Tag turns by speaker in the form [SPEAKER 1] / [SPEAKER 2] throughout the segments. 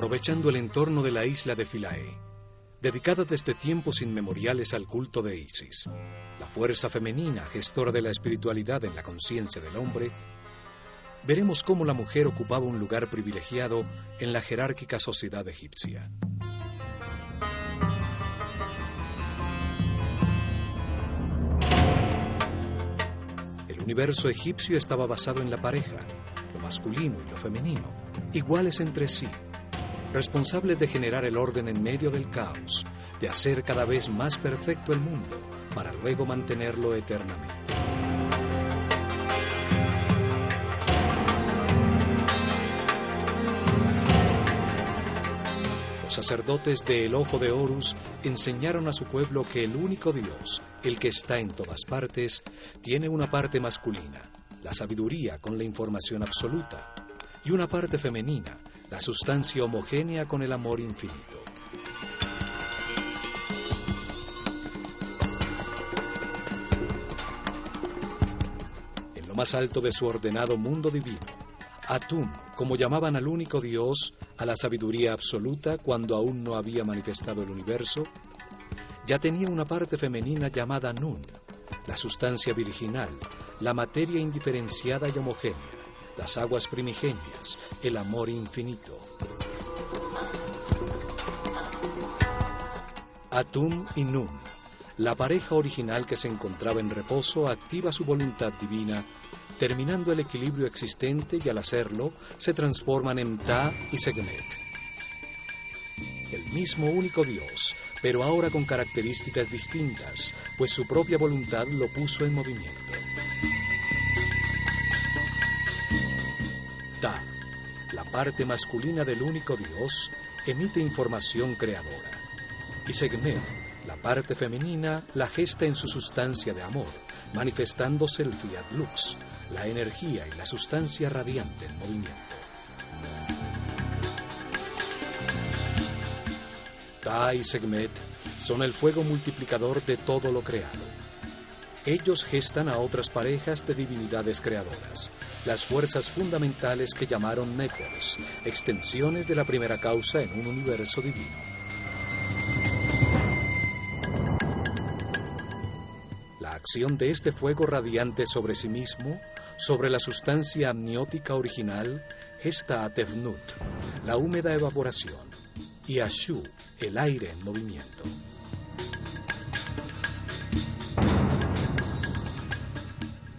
[SPEAKER 1] aprovechando el entorno de la isla de Philae, dedicada desde tiempos inmemoriales al culto de Isis, la fuerza femenina gestora de la espiritualidad en la conciencia del hombre, veremos cómo la mujer ocupaba un lugar privilegiado en la jerárquica sociedad egipcia. El universo egipcio estaba basado en la pareja, lo masculino y lo femenino, iguales entre sí, responsables de generar el orden en medio del caos, de hacer cada vez más perfecto el mundo, para luego mantenerlo eternamente. Los sacerdotes de El Ojo de Horus enseñaron a su pueblo que el único Dios, el que está en todas partes, tiene una parte masculina, la sabiduría con la información absoluta, y una parte femenina, la sustancia homogénea con el amor infinito. En lo más alto de su ordenado mundo divino, Atum, como llamaban al único Dios, a la sabiduría absoluta cuando aún no había manifestado el universo, ya tenía una parte femenina llamada Nun, la sustancia virginal, la materia indiferenciada y homogénea, las aguas primigenias, el amor infinito. Atum y Nun, la pareja original que se encontraba en reposo, activa su voluntad divina, terminando el equilibrio existente, y al hacerlo, se transforman en Ta y Sekhmet. El mismo único Dios, pero ahora con características distintas, pues su propia voluntad lo puso en movimiento. Ta, la parte masculina del único Dios, emite información creadora. Y Sekhmet, la parte femenina, la gesta en su sustancia de amor, manifestándose el Fiat Lux, la energía y la sustancia radiante en movimiento. Ta y Sekhmet son el fuego multiplicador de todo lo creado. Ellos gestan a otras parejas de divinidades creadoras, las fuerzas fundamentales que llamaron Néters, extensiones de la primera causa en un universo divino. La acción de este fuego radiante sobre sí mismo, sobre la sustancia amniótica original, gesta a Tefnut, la húmeda evaporación, y a Shu, el aire en movimiento.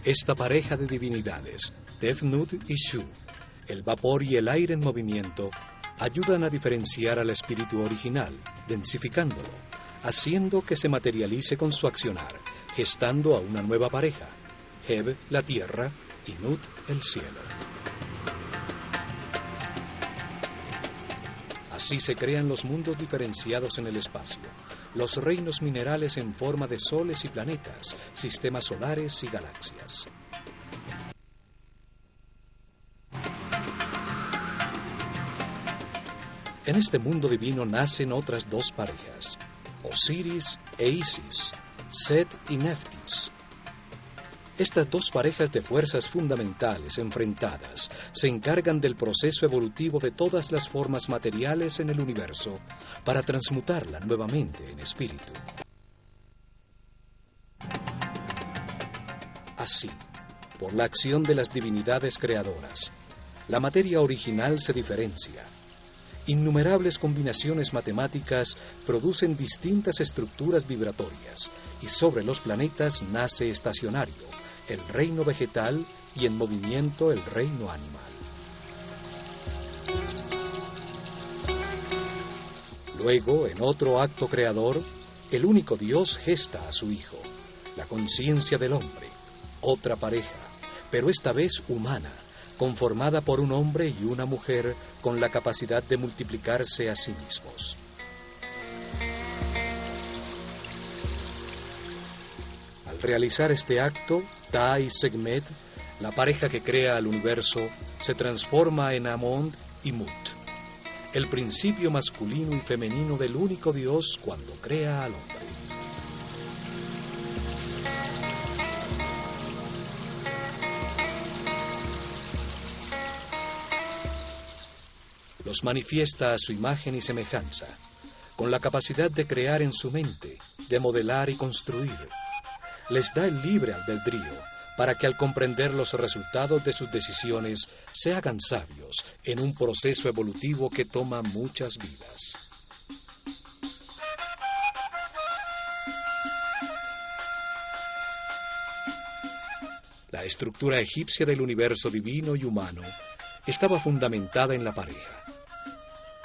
[SPEAKER 1] Esta pareja de divinidades, Tefnut y Shu, el vapor y el aire en movimiento, ayudan a diferenciar al espíritu original, densificándolo, haciendo que se materialice con su accionar, gestando a una nueva pareja, Heb, la tierra, y Nut, el cielo. Así se crean los mundos diferenciados en el espacio, los reinos minerales en forma de soles y planetas, sistemas solares y galaxias. En este mundo divino nacen otras dos parejas, Osiris e Isis, Set y Neftis. Estas dos parejas de fuerzas fundamentales enfrentadas se encargan del proceso evolutivo de todas las formas materiales en el universo para transmutarla nuevamente en espíritu. Así, por la acción de las divinidades creadoras, la materia original se diferencia. Innumerables combinaciones matemáticas producen distintas estructuras vibratorias y sobre los planetas nace estacionario, el reino vegetal, y en movimiento el reino animal. Luego, en otro acto creador, el único Dios gesta a su Hijo, la conciencia del hombre, otra pareja, pero esta vez humana, conformada por un hombre y una mujer con la capacidad de multiplicarse a sí mismos. Al realizar este acto, Ta y Sekhmet, la pareja que crea al universo, se transforma en Amon y Mut, el principio masculino y femenino del único Dios cuando crea al hombre. los manifiesta a su imagen y semejanza, con la capacidad de crear en su mente, de modelar y construir. Les da el libre albedrío para que al comprender los resultados de sus decisiones se hagan sabios en un proceso evolutivo que toma muchas vidas. La estructura egipcia del universo divino y humano estaba fundamentada en la pareja.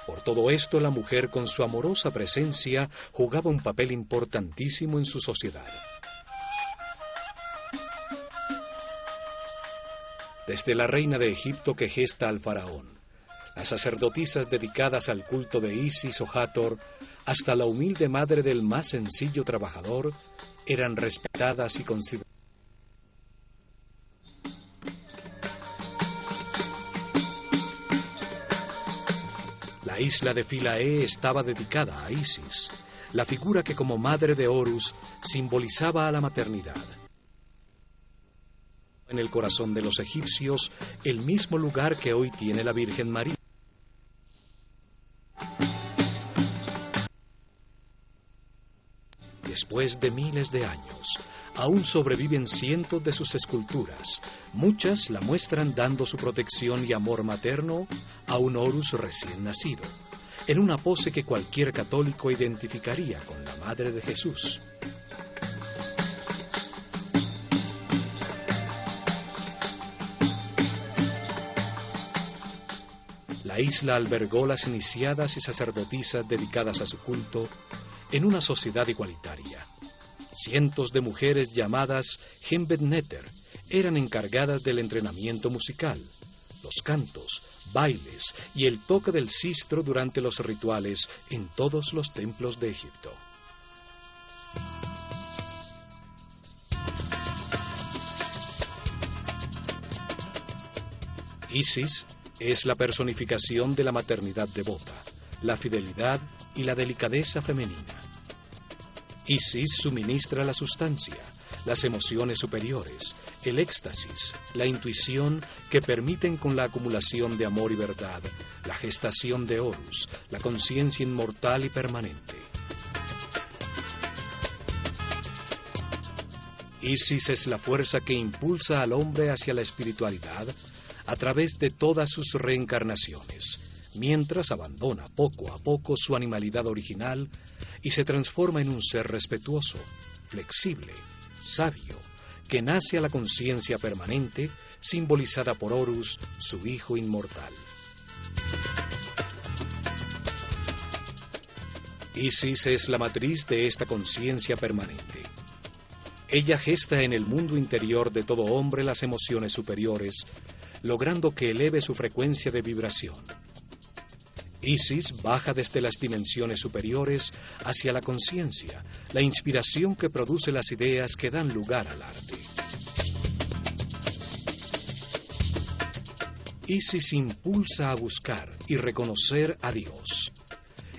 [SPEAKER 1] Por todo esto, la mujer con su amorosa presencia jugaba un papel importantísimo en su sociedad. Desde la reina de Egipto que gesta al faraón, las sacerdotisas dedicadas al culto de Isis o Hathor, hasta la humilde madre del más sencillo trabajador, eran respetadas y consideradas. La isla de Philae estaba dedicada a Isis, la figura que como madre de Horus simbolizaba a la maternidad. En el corazón de los egipcios, el mismo lugar que hoy tiene la Virgen María. Después de miles de años, aún sobreviven cientos de sus esculturas. Muchas la muestran dando su protección y amor materno a un Horus recién nacido, en una pose que cualquier católico identificaría con la Madre de Jesús. La isla albergó las iniciadas y sacerdotisas dedicadas a su culto en una sociedad igualitaria. Cientos de mujeres llamadas Hembed-Neter eran encargadas del entrenamiento musical, los cantos, bailes y el toque del sistro durante los rituales en todos los templos de Egipto. Isis es la personificación de la maternidad devota, la fidelidad y la delicadeza femenina. Isis suministra la sustancia, las emociones superiores, el éxtasis, la intuición que permiten con la acumulación de amor y verdad, la gestación de Horus, la conciencia inmortal y permanente. Isis es la fuerza que impulsa al hombre hacia la espiritualidad a través de todas sus reencarnaciones, mientras abandona poco a poco su animalidad original y se transforma en un ser respetuoso, flexible, sabio, que nace a la conciencia permanente, simbolizada por Horus, su hijo inmortal. Isis es la matriz de esta conciencia permanente. Ella gesta en el mundo interior de todo hombre las emociones superiores, logrando que eleve su frecuencia de vibración. Isis baja desde las dimensiones superiores hacia la conciencia, la inspiración que produce las ideas que dan lugar al arte. Isis impulsa a buscar y reconocer a Dios.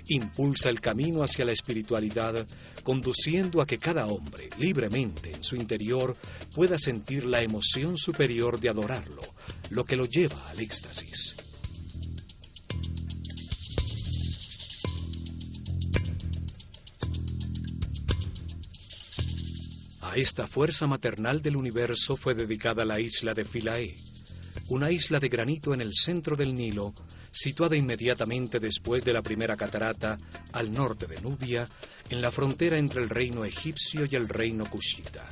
[SPEAKER 1] Impulsa el camino hacia la espiritualidad, conduciendo a que cada hombre, libremente en su interior, pueda sentir la emoción superior de adorarlo, lo que lo lleva al éxtasis. A esta fuerza maternal del universo fue dedicada la isla de Philae, una isla de granito en el centro del Nilo, situada inmediatamente después de la primera catarata, al norte de Nubia, en la frontera entre el reino egipcio y el reino cushita.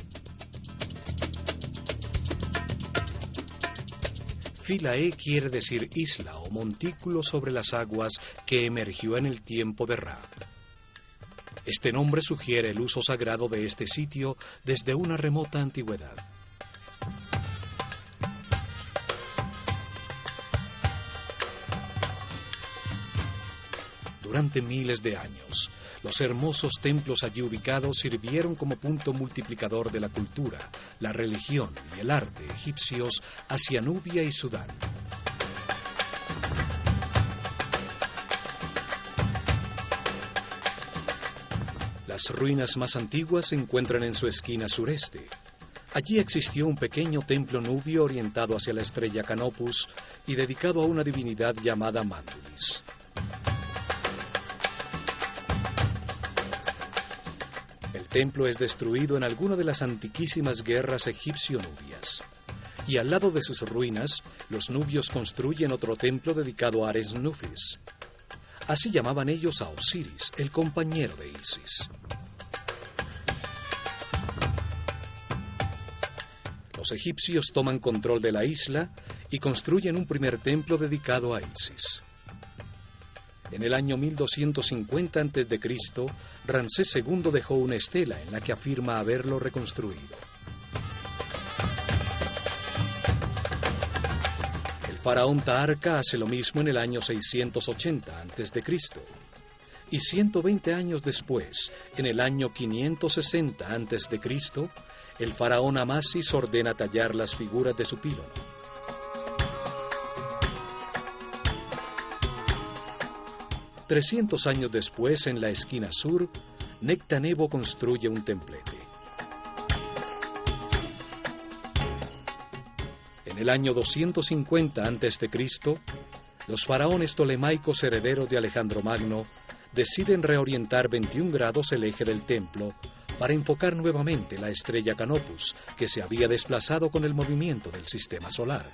[SPEAKER 1] Philae quiere decir isla o montículo sobre las aguas que emergió en el tiempo de Ra. Este nombre sugiere el uso sagrado de este sitio desde una remota antigüedad. Durante miles de años, los hermosos templos allí ubicados sirvieron como punto multiplicador de la cultura, la religión y el arte egipcios hacia Nubia y Sudán. Las ruinas más antiguas se encuentran en su esquina sureste. Allí existió un pequeño templo nubio orientado hacia la estrella Canopus y dedicado a una divinidad llamada Mandulis. El templo es destruido en alguna de las antiquísimas guerras egipcio-nubias. Y al lado de sus ruinas, los nubios construyen otro templo dedicado a Ares Nufis. Así llamaban ellos a Osiris, el compañero de Isis. Los egipcios toman control de la isla y construyen un primer templo dedicado a Isis. En el año 1250 a.C., Ramsés II dejó una estela en la que afirma haberlo reconstruido. El faraón Taharka hace lo mismo en el año 680 a.C. Y 120 años después, en el año 560 a.C., el faraón Amasis ordena tallar las figuras de su pílono. $300 años después, en la esquina sur, Nectanebo construye un templete. En el año 250 a.C., los faraones tolemaicos herederos de Alejandro Magno deciden reorientar 21 grados el eje del templo para enfocar nuevamente la estrella Canopus, que se había desplazado con el movimiento del sistema solar.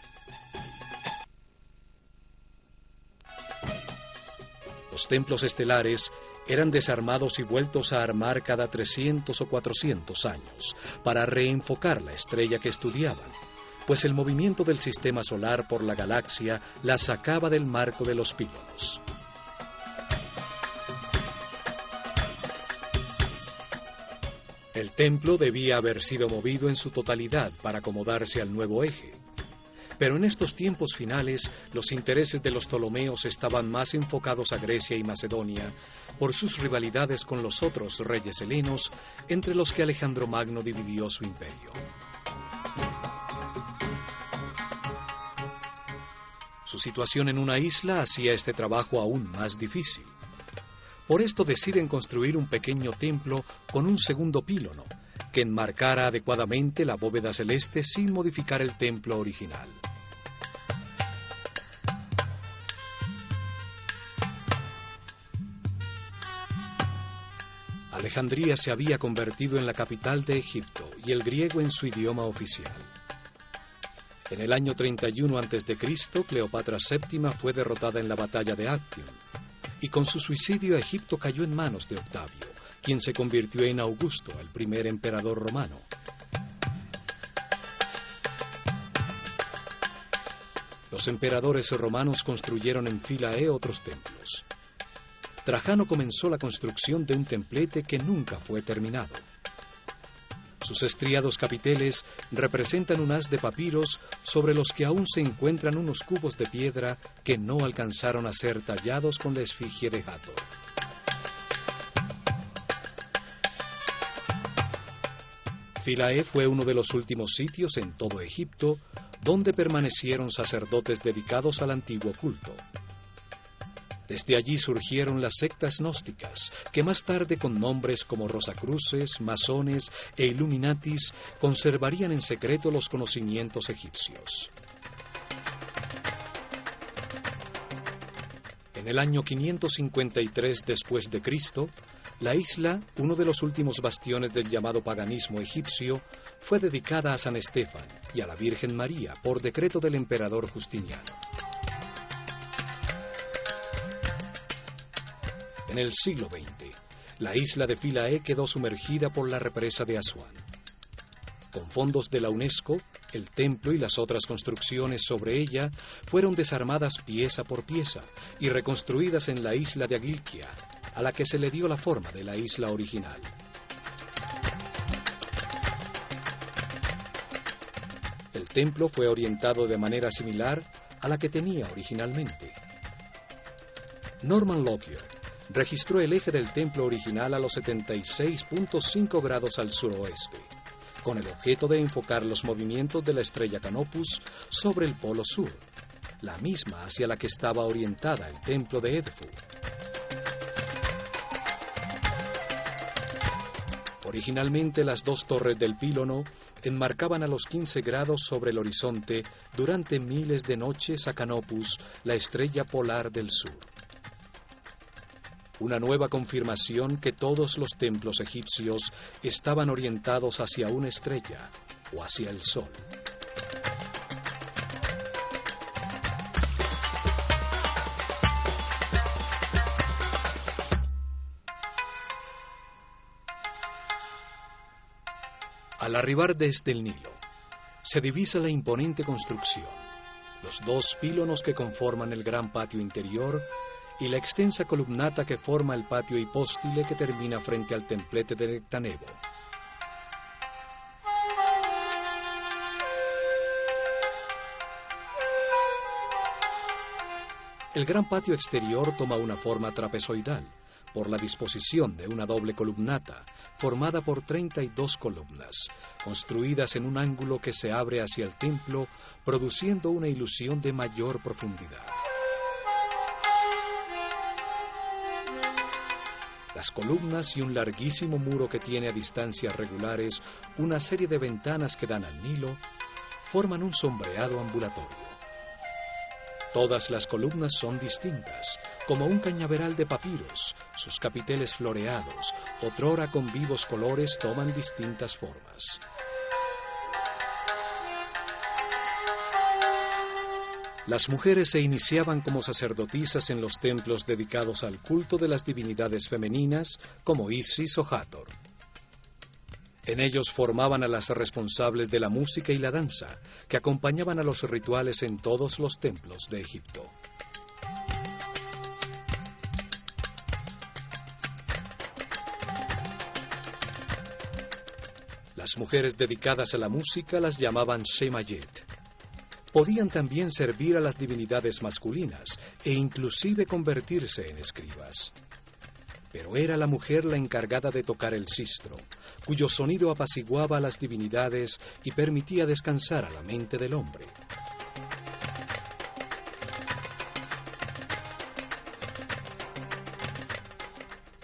[SPEAKER 1] Los templos estelares eran desarmados y vueltos a armar cada 300 o 400 años para reenfocar la estrella que estudiaban, pues el movimiento del sistema solar por la galaxia la sacaba del marco de los pílonos. El templo debía haber sido movido en su totalidad para acomodarse al nuevo eje. Pero en estos tiempos finales, los intereses de los Ptolomeos estaban más enfocados a Grecia y Macedonia por sus rivalidades con los otros reyes helenos, entre los que Alejandro Magno dividió su imperio. Su situación en una isla hacía este trabajo aún más difícil. Por esto deciden construir un pequeño templo con un segundo pílono, que enmarcara adecuadamente la bóveda celeste sin modificar el templo original. Alejandría se había convertido en la capital de Egipto y el griego en su idioma oficial. En el año 31 a.C., Cleopatra VII fue derrotada en la batalla de Actium, y con su suicidio Egipto cayó en manos de Octavio, quien se convirtió en Augusto, el primer emperador romano. Los emperadores romanos construyeron en Philae otros templos. Trajano comenzó la construcción de un templete que nunca fue terminado. Sus estriados capiteles representan un haz de papiros sobre los que aún se encuentran unos cubos de piedra que no alcanzaron a ser tallados con la esfinge de Hathor. Philae fue uno de los últimos sitios en todo Egipto donde permanecieron sacerdotes dedicados al antiguo culto. Desde allí surgieron las sectas gnósticas, que más tarde con nombres como Rosacruces, Masones e Illuminatis conservarían en secreto los conocimientos egipcios. En el año 553 después de Cristo, la isla, uno de los últimos bastiones del llamado paganismo egipcio, fue dedicada a San Estefan y a la Virgen María por decreto del emperador Justiniano. En el siglo XX, la isla de Philae quedó sumergida por la represa de Asuán. Con fondos de la UNESCO, el templo y las otras construcciones sobre ella fueron desarmadas pieza por pieza y reconstruidas en la isla de Agilkia, a la que se le dio la forma de la isla original. El templo fue orientado de manera similar a la que tenía originalmente. Norman Lockyer registró el eje del templo original a los 76.5 grados al suroeste, con el objeto de enfocar los movimientos de la estrella Canopus sobre el polo sur, la misma hacia la que estaba orientada el templo de Edfu. Originalmente las dos torres del pílono enmarcaban a los 15 grados sobre el horizonte durante miles de noches a Canopus, la estrella polar del sur. Una nueva confirmación que todos los templos egipcios estaban orientados hacia una estrella o hacia el sol. Al arribar desde el Nilo, se divisa la imponente construcción, los 2 pílonos que conforman el gran patio interior y la extensa columnata que forma el patio hipóstile que termina frente al templete de Nectanebo. El gran patio exterior toma una forma trapezoidal, por la disposición de una doble columnata, formada por 32 columnas, construidas en un ángulo que se abre hacia el templo, produciendo una ilusión de mayor profundidad. Las columnas y un larguísimo muro que tiene a distancias regulares una serie de ventanas que dan al Nilo, forman un sombreado ambulatorio. Todas las columnas son distintas, como un cañaveral de papiros. Sus capiteles floreados, otrora con vivos colores, toman distintas formas. Las mujeres se iniciaban como sacerdotisas en los templos dedicados al culto de las divinidades femeninas, como Isis o Hathor. En ellos formaban a las responsables de la música y la danza, que acompañaban a los rituales en todos los templos de Egipto. Las mujeres dedicadas a la música las llamaban Shemayet. Podían también servir a las divinidades masculinas e inclusive convertirse en escribas. Pero era la mujer la encargada de tocar el sistro, cuyo sonido apaciguaba a las divinidades y permitía descansar a la mente del hombre.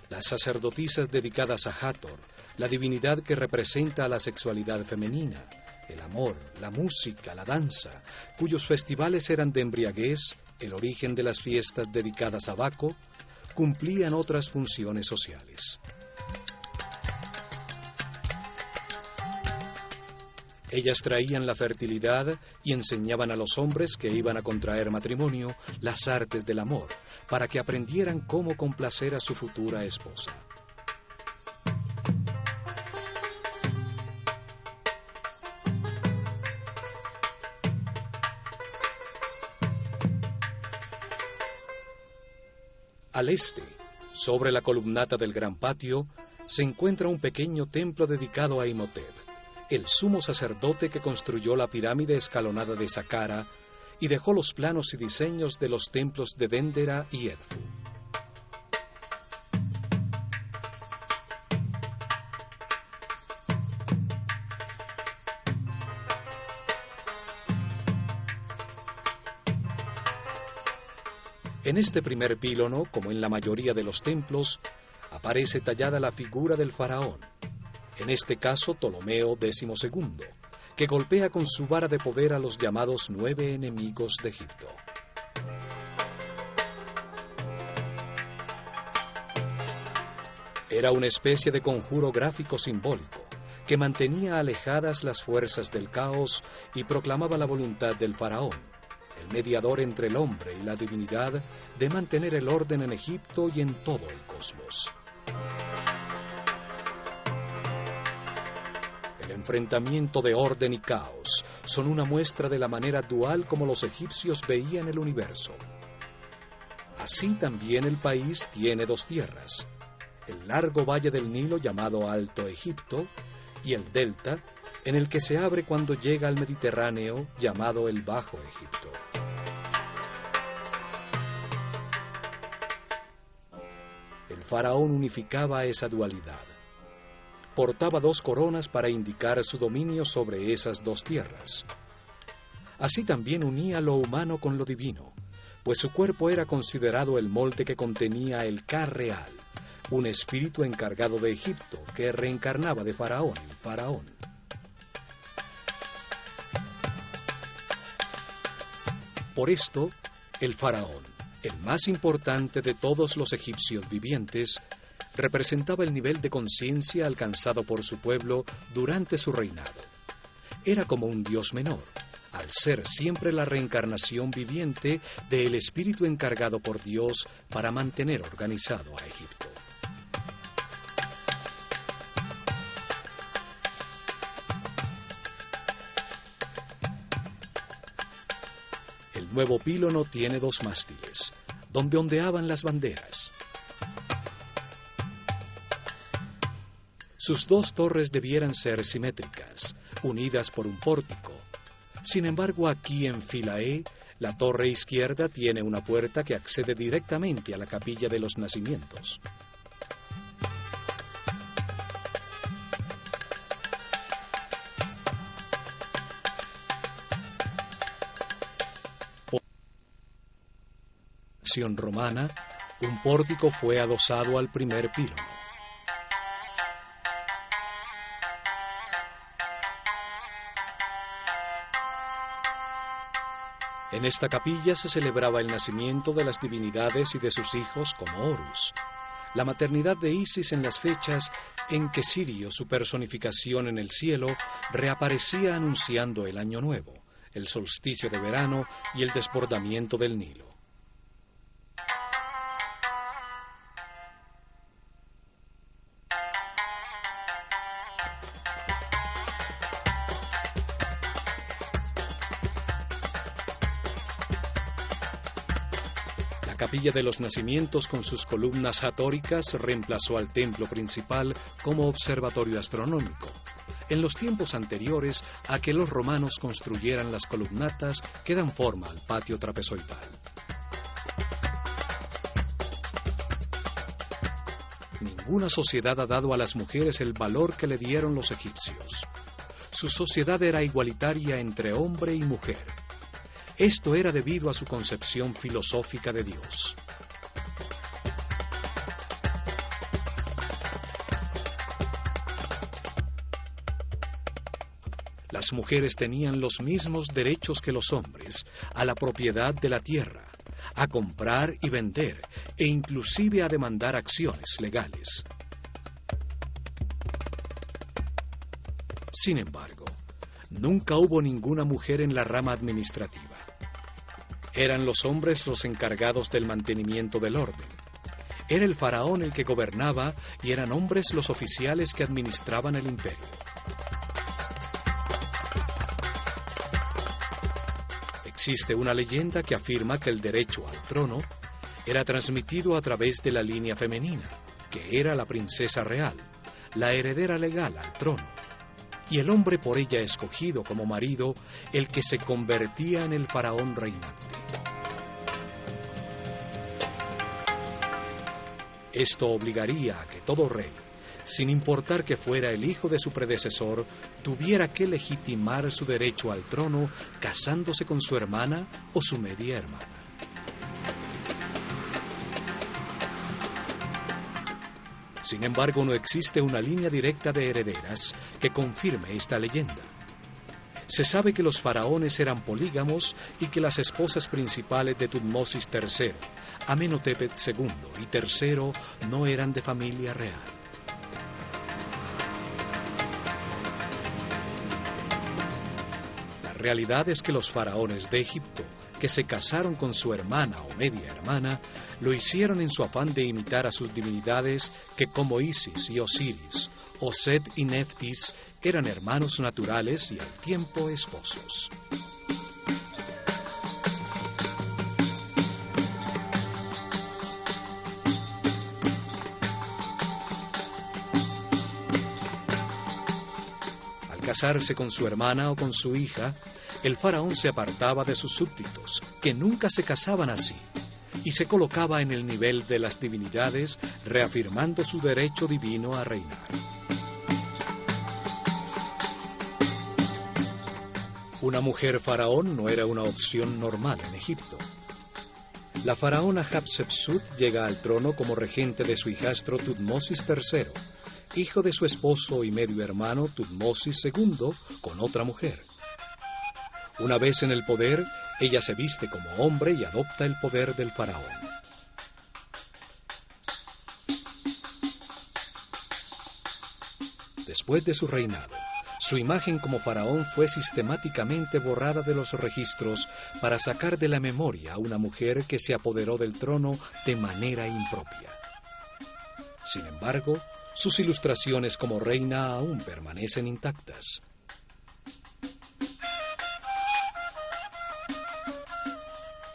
[SPEAKER 1] Las sacerdotisas dedicadas a Hathor, la divinidad que representa a la sexualidad femenina, el amor, la música, la danza, cuyos festivales eran de embriaguez, el origen de las fiestas dedicadas a Baco, cumplían otras funciones sociales. Ellas traían la fertilidad y enseñaban a los hombres que iban a contraer matrimonio las artes del amor, para que aprendieran cómo complacer a su futura esposa. Al este, sobre la columnata del gran patio, se encuentra un pequeño templo dedicado a Imhotep, el sumo sacerdote que construyó la pirámide escalonada de Saqqara y dejó los planos y diseños de los templos de Dendera y Edfu. En este primer pílono, como en la mayoría de los templos, aparece tallada la figura del faraón, en este caso Ptolomeo XII, que golpea con su vara de poder a los llamados 9 enemigos de Egipto. Era una especie de conjuro gráfico simbólico que mantenía alejadas las fuerzas del caos y proclamaba la voluntad del faraón, el mediador entre el hombre y la divinidad, de mantener el orden en Egipto y en todo el cosmos. El enfrentamiento de orden y caos son una muestra de la manera dual como los egipcios veían el universo. Así también el país tiene 2 tierras, el largo valle del Nilo llamado Alto Egipto y el delta, en el que se abre cuando llega al Mediterráneo llamado el Bajo Egipto. El faraón unificaba esa dualidad. Portaba 2 coronas para indicar su dominio sobre esas 2 tierras. Así también unía lo humano con lo divino, pues su cuerpo era considerado el molde que contenía el Ka real, un espíritu encargado de Egipto que reencarnaba de Faraón en Faraón. Por esto, el faraón, el más importante de todos los egipcios vivientes, representaba el nivel de conciencia alcanzado por su pueblo durante su reinado. Era como un dios menor, al ser siempre la reencarnación viviente del espíritu encargado por Dios para mantener organizado a Egipto. El nuevo pílono tiene 2 mástiles, donde ondeaban las banderas. Sus 2 torres debieran ser simétricas, unidas por un pórtico. Sin embargo, aquí en Philae, la torre izquierda tiene una puerta que accede directamente a la capilla de los nacimientos. Por la acción romana, un pórtico fue adosado al primer pílono. En esta capilla se celebraba el nacimiento de las divinidades y de sus hijos como Horus, la maternidad de Isis en las fechas en que Sirio, su personificación en el cielo, reaparecía anunciando el año nuevo, el solsticio de verano y el desbordamiento del Nilo. La capilla de los nacimientos con sus columnas atóricas reemplazó al templo principal como observatorio astronómico, en los tiempos anteriores a que los romanos construyeran las columnatas que dan forma al patio trapezoidal. Ninguna sociedad ha dado a las mujeres el valor que le dieron los egipcios. Su sociedad era igualitaria entre hombre y mujer. Esto era debido a su concepción filosófica de Dios. Las mujeres tenían los mismos derechos que los hombres a la propiedad de la tierra, a comprar y vender, e inclusive a demandar acciones legales. Sin embargo, nunca hubo ninguna mujer en la rama administrativa. Eran los hombres los encargados del mantenimiento del orden. Era el faraón el que gobernaba y eran hombres los oficiales que administraban el imperio. Existe una leyenda que afirma que el derecho al trono era transmitido a través de la línea femenina, que era la princesa real, la heredera legal al trono, y el hombre por ella escogido como marido, el que se convertía en el faraón reinante. Esto obligaría a que todo rey, sin importar que fuera el hijo de su predecesor, tuviera que legitimar su derecho al trono casándose con su hermana o su media hermana. Sin embargo, no existe una línea directa de herederas que confirme esta leyenda. Se sabe que los faraones eran polígamos y que las esposas principales de Tutmosis III, Amenhotep II y III no eran de familia real. La realidad es que los faraones de Egipto, que se casaron con su hermana o media hermana, lo hicieron en su afán de imitar a sus divinidades que, como Isis y Osiris, o Set y Neftis, eran hermanos naturales y al tiempo esposos. Al casarse con su hermana o con su hija, el faraón se apartaba de sus súbditos, que nunca se casaban así, y se colocaba en el nivel de las divinidades, reafirmando su derecho divino a reinar. Una mujer faraón no era una opción normal en Egipto. La faraona Hatshepsut llega al trono como regente de su hijastro Tutmosis III, hijo de su esposo y medio hermano Tutmosis II, con otra mujer. Una vez en el poder, Ella se viste como hombre y adopta el poder del faraón. Después de su reinado, su imagen como faraón fue sistemáticamente borrada de los registros para sacar de la memoria a una mujer que se apoderó del trono de manera impropia. Sin embargo, sus ilustraciones como reina aún permanecen intactas.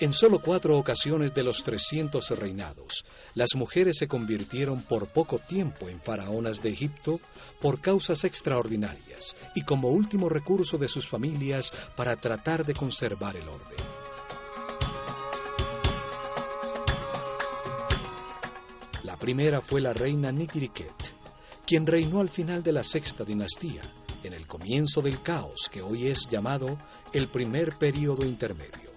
[SPEAKER 1] En solo 4 ocasiones de los 300 reinados, las mujeres se convirtieron por poco tiempo en faraonas de Egipto por causas extraordinarias y como último recurso de sus familias para tratar de conservar el orden. La primera fue la reina Nitiriket, quien reinó al final de la sexta dinastía, en el comienzo del caos que hoy es llamado el primer período intermedio.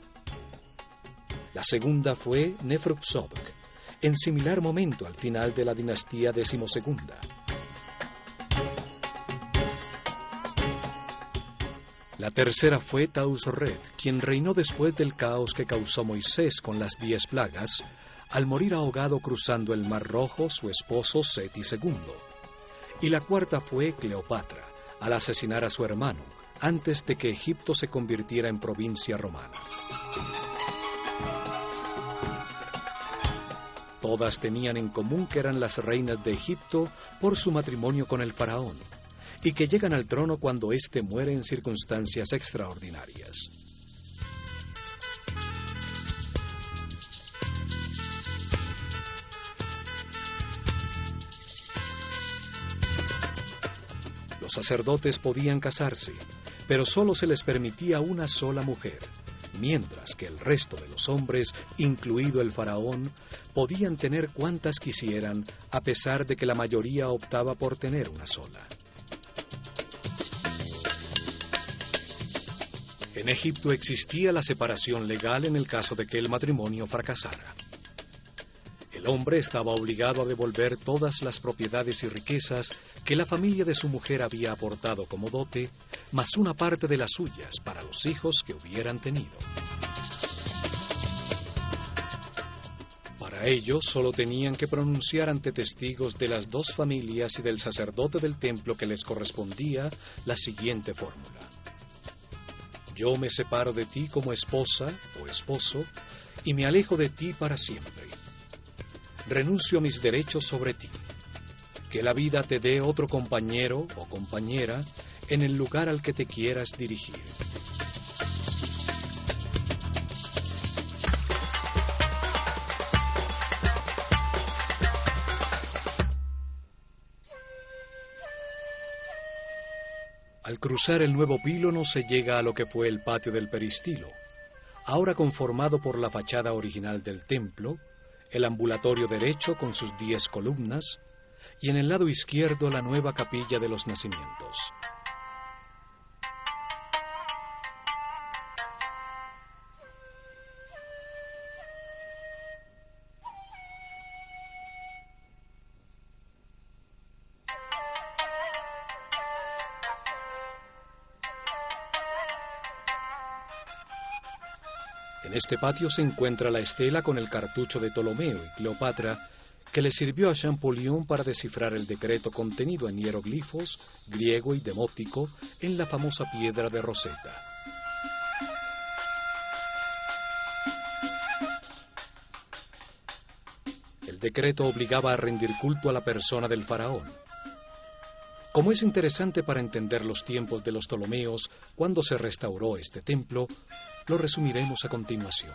[SPEAKER 1] La segunda fue Neferupsopk, en similar momento al final de la dinastía decimosegunda. La tercera fue Tausret, quien reinó después del caos que causó Moisés con las 10 plagas, al morir ahogado cruzando el Mar Rojo su esposo Seti II. Y la cuarta fue Cleopatra, al asesinar a su hermano, antes de que Egipto se convirtiera en provincia romana. Todas tenían en común que eran las reinas de Egipto por su matrimonio con el faraón, y que llegan al trono cuando éste muere en circunstancias extraordinarias. Los sacerdotes podían casarse, pero solo se les permitía una sola mujer, mientras que el resto de los hombres, incluido el faraón, podían tener cuantas quisieran, a pesar de que la mayoría optaba por tener una sola. En Egipto existía la separación legal en el caso de que el matrimonio fracasara. El hombre estaba obligado a devolver todas las propiedades y riquezas que la familia de su mujer había aportado como dote, más una parte de las suyas para los hijos que hubieran tenido. Para ello, solo tenían que pronunciar ante testigos de las 2 familias y del sacerdote del templo que les correspondía la siguiente fórmula: yo me separo de ti como esposa o esposo y me alejo de ti para siempre. Renuncio a mis derechos sobre ti. Que la vida te dé otro compañero o compañera en el lugar al que te quieras dirigir. Al cruzar el nuevo pílono se llega a lo que fue el patio del peristilo, ahora conformado por la fachada original del templo, el ambulatorio derecho con sus 10 columnas, y en el lado izquierdo la nueva capilla de los nacimientos. En este patio se encuentra la estela con el cartucho de Ptolomeo y Cleopatra que le sirvió a Champollion para descifrar el decreto contenido en hieroglifos, griego y demótico, en la famosa piedra de Rosetta. El decreto obligaba a rendir culto a la persona del faraón. Como es interesante para entender los tiempos de los Ptolomeos cuando se restauró este templo, lo resumiremos a continuación.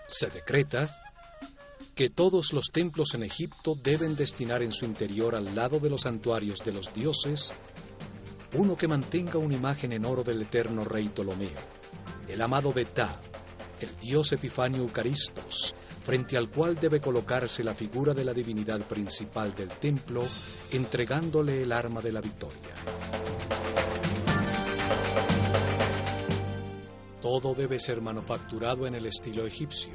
[SPEAKER 1] Se decreta que todos los templos en Egipto deben destinar en su interior al lado de los santuarios de los dioses uno que mantenga una imagen en oro del eterno rey Ptolomeo, el amado de Ptah, el dios Epifanio Eucaristos, frente al cual debe colocarse la figura de la divinidad principal del templo, entregándole el arma de la victoria. Todo debe ser manufacturado en el estilo egipcio,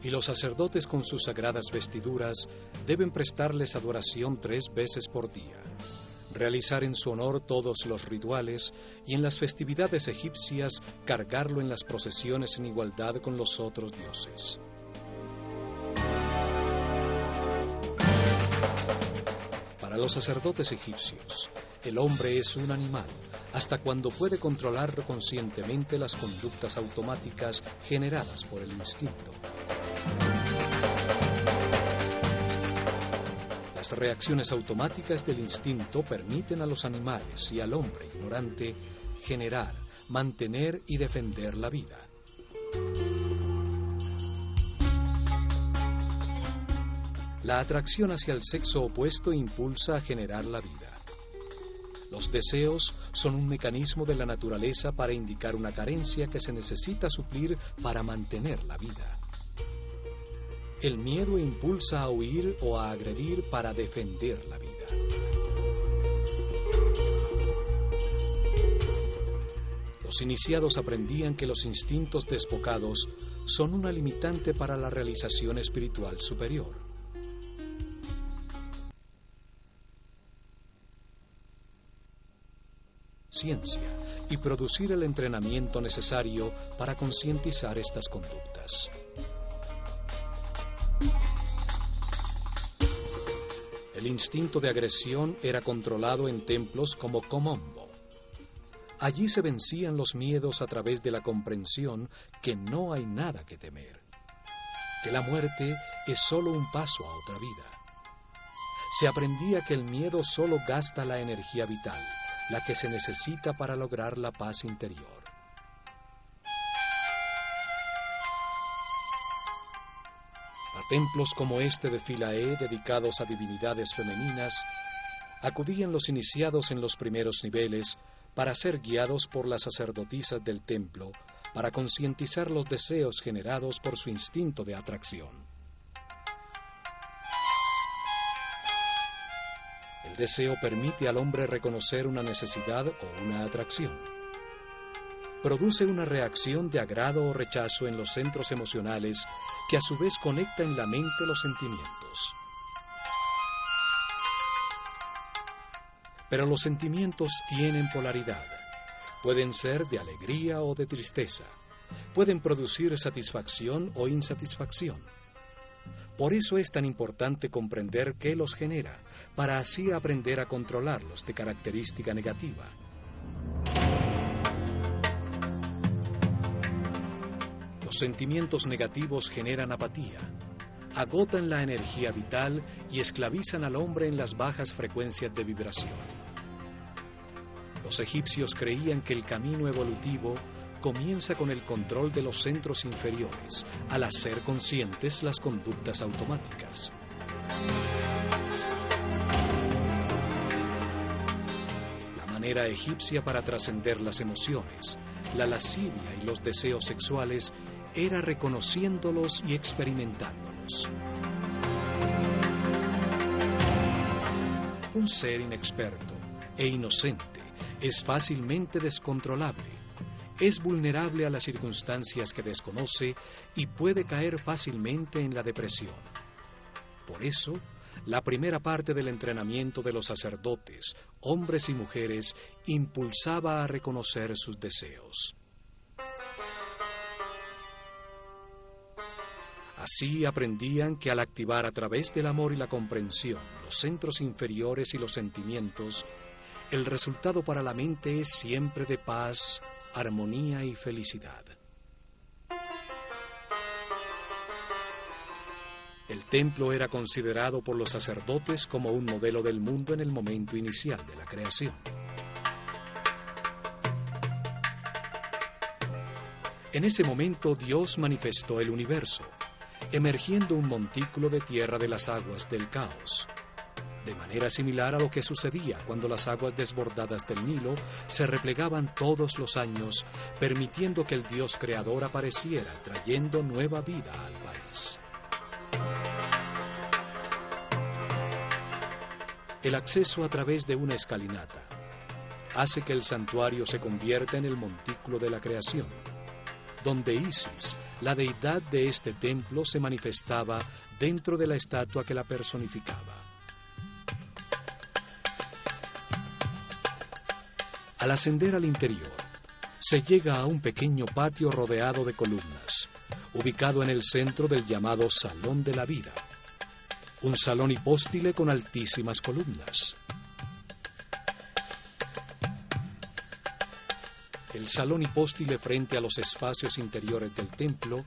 [SPEAKER 1] y los sacerdotes con sus sagradas vestiduras deben prestarles adoración 3 veces por día, realizar en su honor todos los rituales y en las festividades egipcias cargarlo en las procesiones en igualdad con los otros dioses. Para los sacerdotes egipcios, el hombre es un animal, hasta cuando puede controlar conscientemente las conductas automáticas generadas por el instinto. Las reacciones automáticas del instinto permiten a los animales y al hombre ignorante generar, mantener y defender la vida. La atracción hacia el sexo opuesto impulsa a generar la vida. Los deseos son un mecanismo de la naturaleza para indicar una carencia que se necesita suplir para mantener la vida. El miedo impulsa a huir o a agredir para defender la vida. Los iniciados aprendían que los instintos desbocados son una limitante para la realización espiritual superior. Ciencia y producir el entrenamiento necesario para concientizar estas conductas. El instinto de agresión era controlado en templos como Komombo. Allí se vencían los miedos a través de la comprensión que no hay nada que temer, que la muerte es solo un paso a otra vida. Se aprendía que el miedo solo gasta la energía vital, la que se necesita para lograr la paz interior. A templos como este de Philae, dedicados a divinidades femeninas, acudían los iniciados en los primeros niveles para ser guiados por las sacerdotisas del templo, para concientizar los deseos generados por su instinto de atracción. El deseo permite al hombre reconocer una necesidad o una atracción. Produce una reacción de agrado o rechazo en los centros emocionales que a su vez conecta en la mente los sentimientos. Pero los sentimientos tienen polaridad. Pueden ser de alegría o de tristeza. Pueden producir satisfacción o insatisfacción. Por eso es tan importante comprender qué los genera, para así aprender a controlarlos de característica negativa. Los sentimientos negativos generan apatía, agotan la energía vital y esclavizan al hombre en las bajas frecuencias de vibración. Los egipcios creían que el camino evolutivo comienza con el control de los centros inferiores, al hacer conscientes las conductas automáticas. La manera egipcia para trascender las emociones, la lascivia y los deseos sexuales era reconociéndolos y experimentándolos. Un ser inexperto e inocente es fácilmente descontrolable, es vulnerable a las circunstancias que desconoce y puede caer fácilmente en la depresión. Por eso, la primera parte del entrenamiento de los sacerdotes, hombres y mujeres, impulsaba a reconocer sus deseos. Así aprendían que al activar a través del amor y la comprensión los centros inferiores y los sentimientos, el resultado para la mente es siempre de paz, armonía y felicidad. El templo era considerado por los sacerdotes como un modelo del mundo en el momento inicial de la creación. En ese momento Dios manifestó el universo, emergiendo un montículo de tierra de las aguas del caos, de manera similar a lo que sucedía cuando las aguas desbordadas del Nilo se replegaban todos los años, permitiendo que el Dios creador apareciera, trayendo nueva vida al país. El acceso a través de una escalinata hace que el santuario se convierta en el montículo de la creación, donde Isis, la deidad de este templo, se manifestaba dentro de la estatua que la personificaba. Al ascender al interior, se llega a un pequeño patio rodeado de columnas, ubicado en el centro del llamado Salón de la Vida. Un salón hipóstile con altísimas columnas. El salón hipóstile frente a los espacios interiores del templo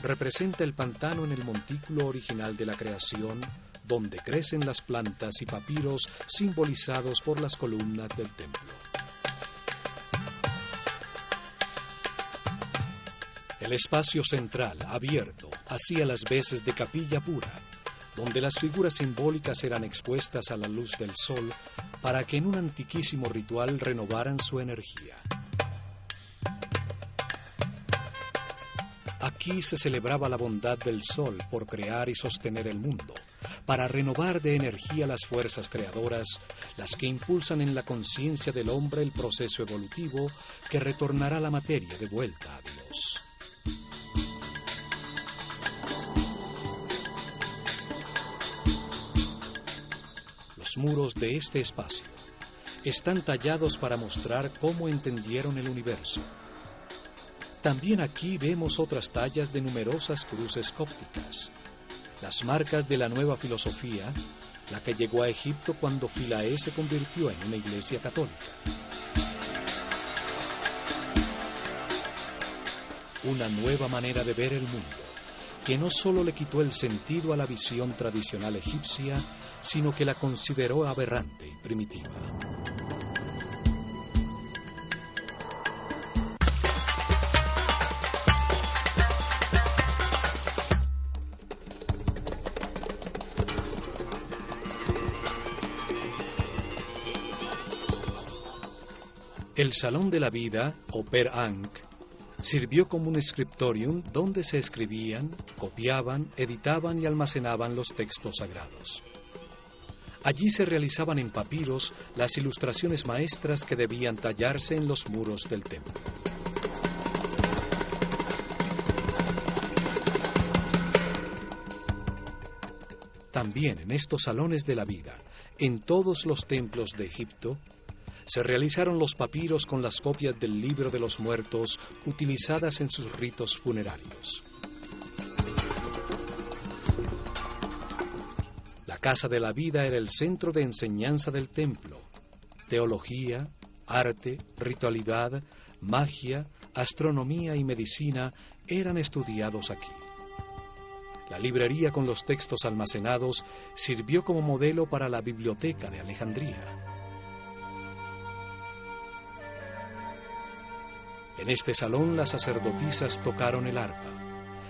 [SPEAKER 1] representa el pantano en el montículo original de la creación, donde crecen las plantas y papiros simbolizados por las columnas del templo. El espacio central, abierto, hacía las veces de capilla pura, donde las figuras simbólicas eran expuestas a la luz del sol para que en un antiquísimo ritual renovaran su energía. Aquí se celebraba la bondad del sol por crear y sostener el mundo, para renovar de energía las fuerzas creadoras, las que impulsan en la conciencia del hombre el proceso evolutivo que retornará la materia de vuelta a Dios. Los muros de este espacio están tallados para mostrar cómo entendieron el universo. También aquí vemos otras tallas de numerosas cruces cópticas, las marcas de la nueva filosofía, la que llegó a Egipto cuando Philae se convirtió en una iglesia católica. Una nueva manera de ver el mundo, que no solo le quitó el sentido a la visión tradicional egipcia, sino que la consideró aberrante y primitiva. El Salón de la Vida, o Per Ankh, sirvió como un scriptorium donde se escribían, copiaban, editaban y almacenaban los textos sagrados. Allí se realizaban en papiros las ilustraciones maestras que debían tallarse en los muros del templo. También en estos salones de la vida, en todos los templos de Egipto, se realizaron los papiros con las copias del libro de los muertos utilizadas en sus ritos funerarios. La Casa de la Vida era el centro de enseñanza del templo. Teología, arte, ritualidad, magia, astronomía y medicina eran estudiados aquí. La librería con los textos almacenados sirvió como modelo para la Biblioteca de Alejandría. En este salón las sacerdotisas tocaron el arpa,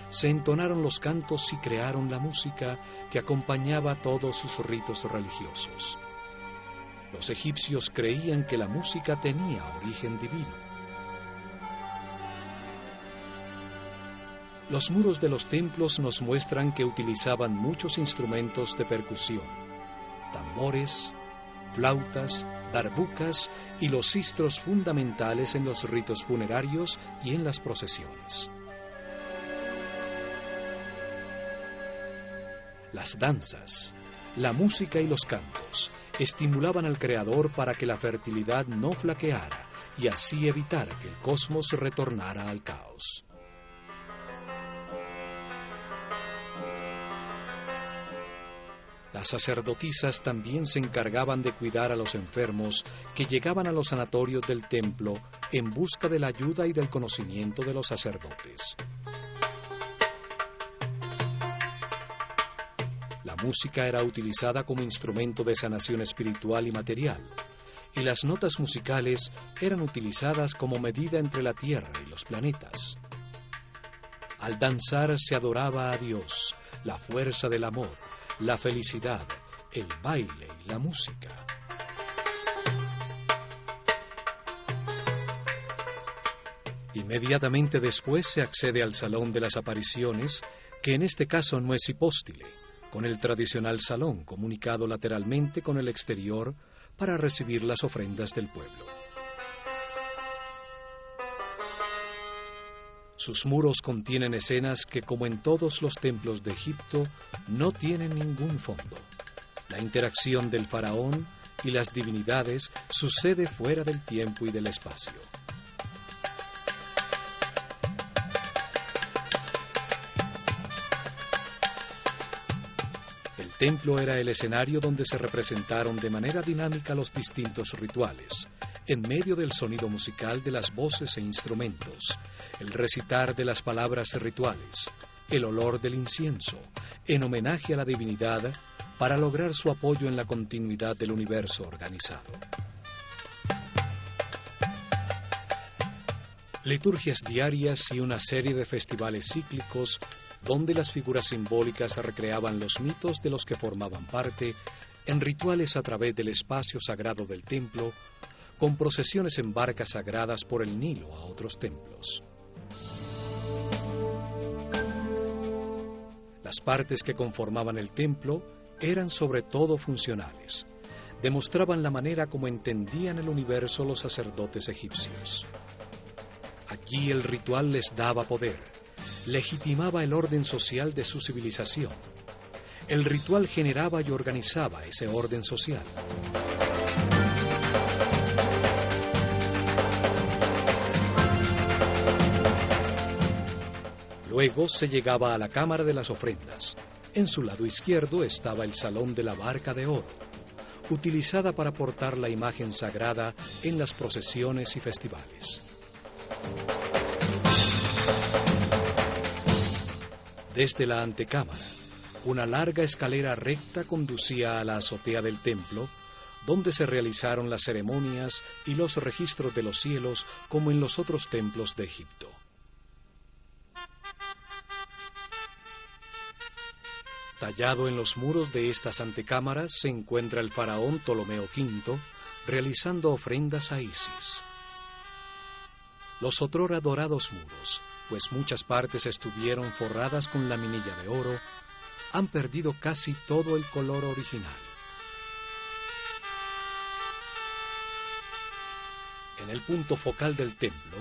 [SPEAKER 1] se entonaron los cantos y crearon la música que acompañaba todos sus ritos religiosos. Los egipcios creían que la música tenía origen divino. Los muros de los templos nos muestran que utilizaban muchos instrumentos de percusión, tambores, flautas, darbucas y los sistros fundamentales en los ritos funerarios y en las procesiones. Las danzas, la música y los cantos estimulaban al Creador para que la fertilidad no flaqueara y así evitar que el cosmos retornara al caos. Las sacerdotisas también se encargaban de cuidar a los enfermos que llegaban a los sanatorios del templo en busca de la ayuda y del conocimiento de los sacerdotes. La música era utilizada como instrumento de sanación espiritual y material, y las notas musicales eran utilizadas como medida entre la Tierra y los planetas. Al danzar se adoraba a Dios, la fuerza del amor, la felicidad, el baile y la música. Inmediatamente después se accede al Salón de las Apariciones, que en este caso no es hipóstile, con el tradicional salón comunicado lateralmente con el exterior para recibir las ofrendas del pueblo. Sus muros contienen escenas que, como en todos los templos de Egipto, no tienen ningún fondo. La interacción del faraón y las divinidades sucede fuera del tiempo y del espacio. El templo era el escenario donde se representaron de manera dinámica los distintos rituales, en medio del sonido musical de las voces e instrumentos, el recitar de las palabras rituales, el olor del incienso, en homenaje a la divinidad, para lograr su apoyo en la continuidad del universo organizado. Liturgias diarias y una serie de festivales cíclicos donde las figuras simbólicas recreaban los mitos de los que formaban parte, en rituales a través del espacio sagrado del templo, con procesiones en barcas sagradas por el Nilo a otros templos. Las partes que conformaban el templo eran sobre todo funcionales, demostraban la manera como entendían el universo los sacerdotes egipcios. Allí el ritual les daba poder, legitimaba el orden social de su civilización. El ritual generaba y organizaba ese orden social. Luego se llegaba a la cámara de las ofrendas. En su lado izquierdo estaba el salón de la barca de oro, utilizada para portar la imagen sagrada en las procesiones y festivales. Desde la antecámara, una larga escalera recta conducía a la azotea del templo, donde se realizaron las ceremonias y los registros de los cielos como en los otros templos de Egipto. Tallado en los muros de estas antecámaras se encuentra el faraón Ptolomeo V realizando ofrendas a Isis. Los otrora dorados muros, pues muchas partes estuvieron forradas con laminilla de oro, han perdido casi todo el color original. En el punto focal del templo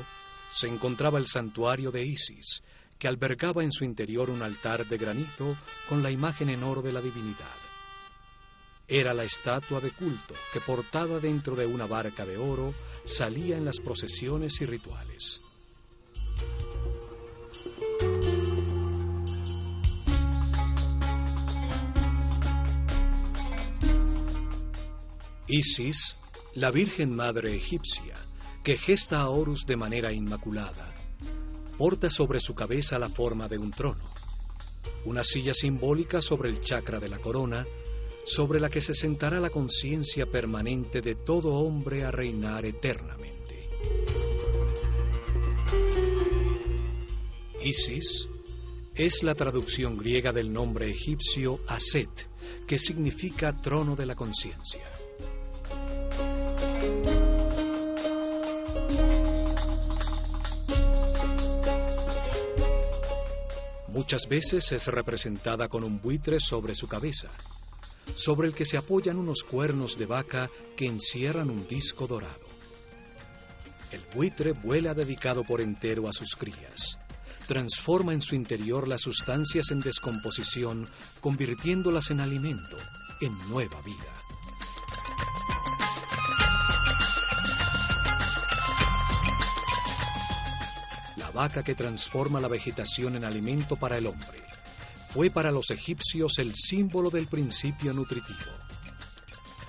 [SPEAKER 1] se encontraba el santuario de Isis, que albergaba en su interior un altar de granito con la imagen en oro de la divinidad. Era la estatua de culto que, portada dentro de una barca de oro, salía en las procesiones y rituales. Isis, la Virgen Madre egipcia, que gesta a Horus de manera inmaculada, porta sobre su cabeza la forma de un trono, una silla simbólica sobre el chakra de la corona, sobre la que se sentará la conciencia permanente de todo hombre a reinar eternamente. Isis es la traducción griega del nombre egipcio Aset, que significa trono de la conciencia. Muchas veces es representada con un buitre sobre su cabeza, sobre el que se apoyan unos cuernos de vaca que encierran un disco dorado. El buitre vuela dedicado por entero a sus crías, transforma en su interior las sustancias en descomposición, convirtiéndolas en alimento, en nueva vida. La vaca que transforma la vegetación en alimento para el hombre fue para los egipcios el símbolo del principio nutritivo.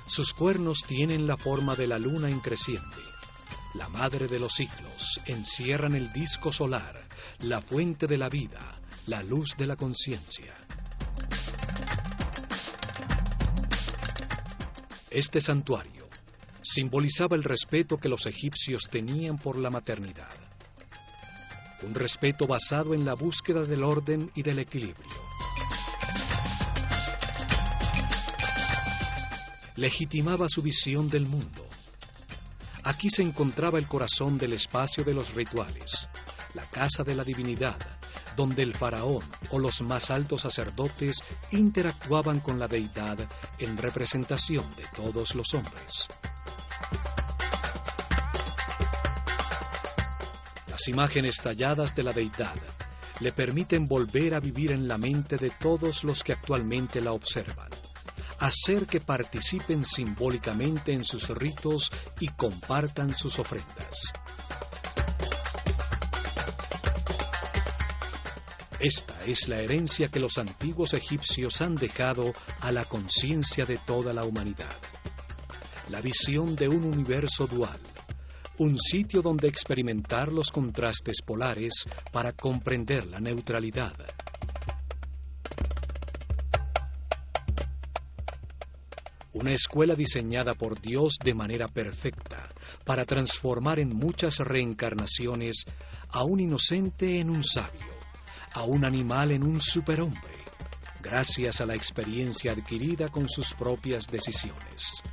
[SPEAKER 1] Sus cuernos tienen la forma de la luna en creciente. La madre de los ciclos encierran el disco solar, la fuente de la vida, la luz de la conciencia. Este santuario simbolizaba el respeto que los egipcios tenían por la maternidad. Un respeto basado en la búsqueda del orden y del equilibrio. Legitimaba su visión del mundo. Aquí se encontraba el corazón del espacio de los rituales, la casa de la divinidad, donde el faraón o los más altos sacerdotes interactuaban con la deidad en representación de todos los hombres. Las imágenes talladas de la deidad le permiten volver a vivir en la mente de todos los que actualmente la observan, hacer que participen simbólicamente en sus ritos y compartan sus ofrendas. Esta es la herencia que los antiguos egipcios han dejado a la conciencia de toda la humanidad. La visión de un universo dual, un sitio donde experimentar los contrastes polares para comprender la neutralidad. Una escuela diseñada por Dios de manera perfecta para transformar en muchas reencarnaciones a un inocente en un sabio, a un animal en un superhombre, gracias a la experiencia adquirida con sus propias decisiones.